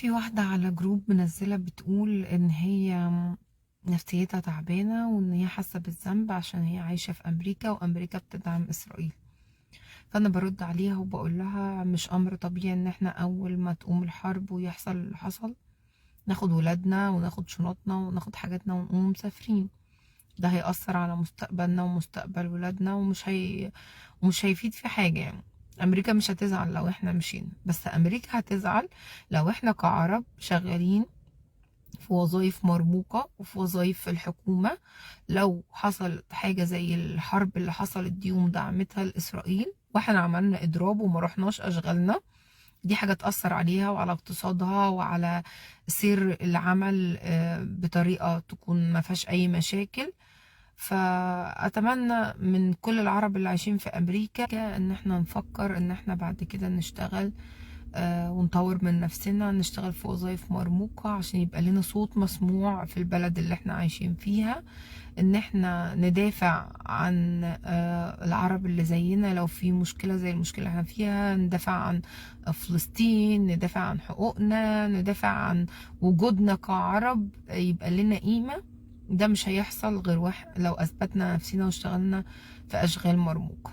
في واحدة على جروب منزلة بتقول إن هي نفسيتها تعبانة وإن هي حاسة بالذنب عشان هي عايشة في أمريكا وأمريكا بتدعم إسرائيل. فأنا برد عليها وبقول لها مش أمر طبيعي إن إحنا أول ما تقوم الحرب ويحصل اللي حصل ناخد ولادنا وناخد شنطنا وناخد حاجاتنا ونقوم مسافرين؟ ده هيأثر على مستقبلنا ومستقبل ولادنا ومش هيفيد في حاجة يعني. أمريكا مش هتزعل لو احنا مشينا، بس أمريكا هتزعل لو احنا كعرب شغالين في وظائف مرموقة وفي وظائف في الحكومة، لو حصلت حاجة زي الحرب اللي حصلت دي ومدعمتها لإسرائيل واحنا عملنا إضراب وما رحناش أشغالنا، دي حاجة تأثر عليها وعلى اقتصادها وعلى سير العمل بطريقة تكون ما فيهاش أي مشاكل. فأتمنى من كل العرب اللي عايشين في أمريكا إن احنا نفكر إن احنا بعد كده نشتغل ونطور من نفسنا، نشتغل في وظائف مرموقة عشان يبقى لنا صوت مسموع في البلد اللي احنا عايشين فيها، ان احنا ندافع عن العرب اللي زينا لو في مشكلة زي المشكلة اللي احنا فيها، ندافع عن فلسطين، ندافع عن حقوقنا، ندافع عن وجودنا كعرب يبقى لنا قيمة. ده مش هيحصل غير لو اثبتنا نفسنا واشتغلنا في اشغال مرموقة.